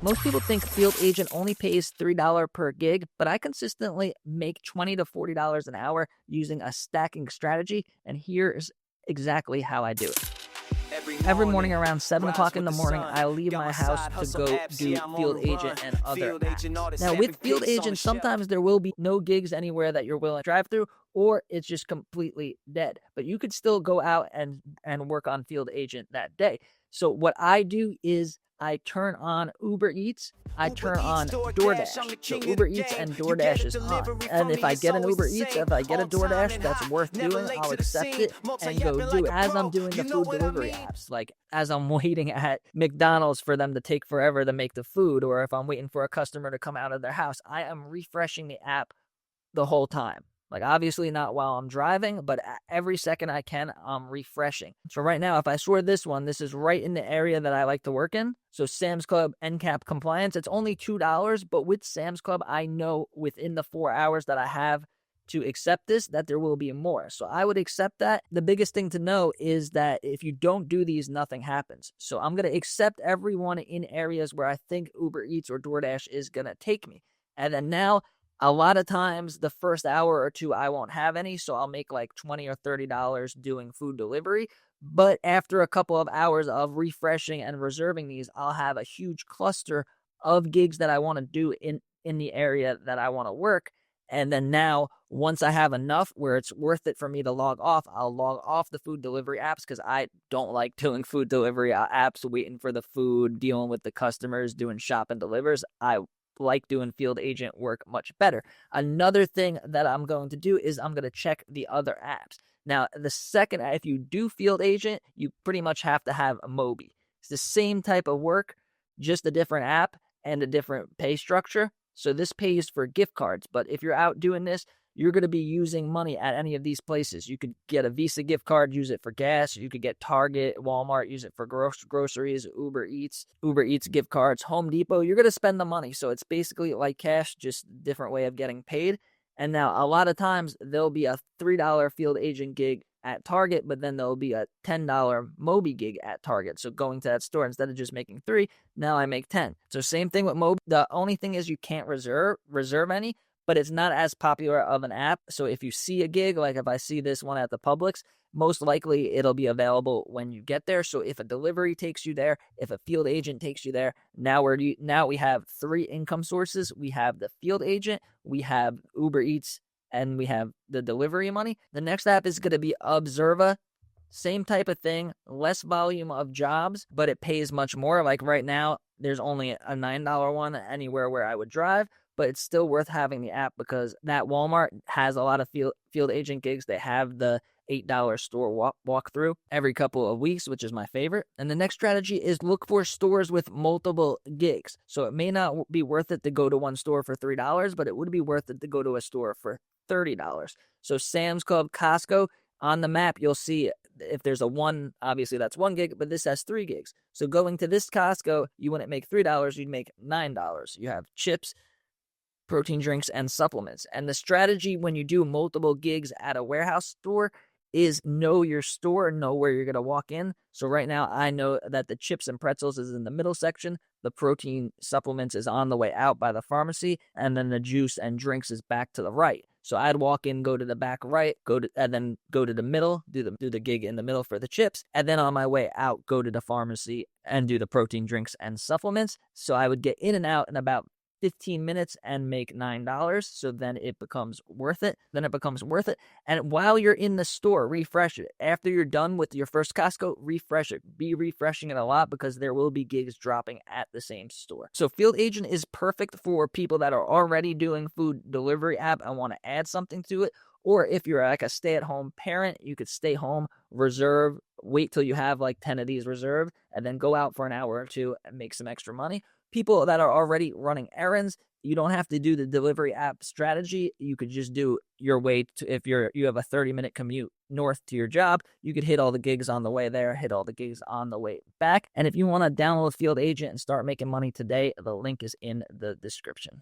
Most people think field agent only pays $3 per gig, but I consistently make $20 to $40 an hour using a stacking strategy, and here's exactly how I do it. Every morning around 7 o'clock in the morning, I leave my house to go do field agent and other apps. Now, with field agent, sometimes there will be no gigs anywhere that you're willing to drive through, or it's just completely dead. But you could still go out and work on field agent that day. So what I do is I turn on Uber Eats, I turn on DoorDash. So Uber Eats and DoorDash is on. And if I get an Uber Eats, if I get a DoorDash that's worth doing, I'll accept it and go do it. As I'm doing the food delivery apps, like as I'm waiting at McDonald's for them to take forever to make the food, or if I'm waiting for a customer to come out of their house, I am refreshing the app the whole time. Like, obviously not while I'm driving, but every second I can, I'm refreshing. So right now, if I score this one, this is right in the area that I like to work in. So Sam's Club NCAP compliance, it's only $2, but with Sam's Club, I know within the 4 hours that I have to accept this, that there will be more. So I would accept that. The biggest thing to know is that if you don't do these, nothing happens. So I'm going to accept everyone in areas where I think Uber Eats or DoorDash is going to take me. And then now, a lot of times, the first hour or two, I won't have any, so I'll make like $20 or $30 doing food delivery. But after a couple of hours of refreshing and reserving these, I'll have a huge cluster of gigs that I want to do in the area that I want to work. And then now, once I have enough where it's worth it for me to log off, I'll log off the food delivery apps because I don't like doing food delivery apps, waiting for the food, dealing with the customers, doing shop and delivers. I like doing field agent work much better. Another thing that I'm going to do is I'm going to check the other apps. Now, the second, if you do field agent, you pretty much have to have a Mobi. It's the same type of work, just a different app and a different pay structure. So this pays for gift cards, but if you're out doing this, you're going to be using money at any of these places. You could get a Visa gift card, use it for gas. You could get Target, Walmart, use it for groceries, Uber Eats gift cards, Home Depot. You're going to spend the money. So it's basically like cash, just a different way of getting paid. And now a lot of times there'll be a $3 field agent gig at Target, but then there'll be a $10 Mobi gig at Target. So going to that store, instead of just making 3, now I make 10. So same thing with Mobi. The only thing is you can't reserve any, but it's not as popular of an app. So if you see a gig, like if I see this one at the Publix, most likely it'll be available when you get there. So if a delivery takes you there, if a field agent takes you there, now we have 3 income sources. We have the field agent, we have Uber Eats, and we have the delivery money. The next app is going to be Observa. Same type of thing, less volume of jobs, but it pays much more. Like right now, there's only a $9 one anywhere where I would drive, but it's still worth having the app because that Walmart has a lot of field agent gigs. They have the $8 store walkthrough every couple of weeks, which is my favorite. And the next strategy is look for stores with multiple gigs. So it may not be worth it to go to one store for $3, but it would be worth it to go to a store for $30. So Sam's Club, Costco, on the map, you'll see if there's a 1, obviously that's 1 gig, but this has 3 gigs. So going to this Costco, you wouldn't make $3, you'd make $9. You have chips, protein drinks, and supplements. And the strategy when you do multiple gigs at a warehouse store is know your store, know where you're going to walk in. So right now, I know that the chips and pretzels is in the middle section, the protein supplements is on the way out by the pharmacy, and then the juice and drinks is back to the right. So I'd walk in, go to the back right, and then go to the middle, do the gig in the middle for the chips, and then on my way out, go to the pharmacy and do the protein drinks and supplements. So I would get in and out in about 15 minutes and make $9. So then it becomes worth it. And while you're in the store, refresh it. After you're done with your first Costco, refresh it. Be refreshing it a lot because there will be gigs dropping at the same store. So Field Agent is perfect for people that are already doing food delivery app and want to add something to it. Or if you're like a stay-at-home parent, you could stay home, reserve, wait till you have like 10 of these reserved, and then go out for an hour or two and make some extra money. People that are already running errands, you don't have to do the delivery app strategy. You could just do your way to, if you have a 30-minute commute north to your job, you could hit all the gigs on the way there, hit all the gigs on the way back. And if you want to download Field Agent and start making money today, the link is in the description.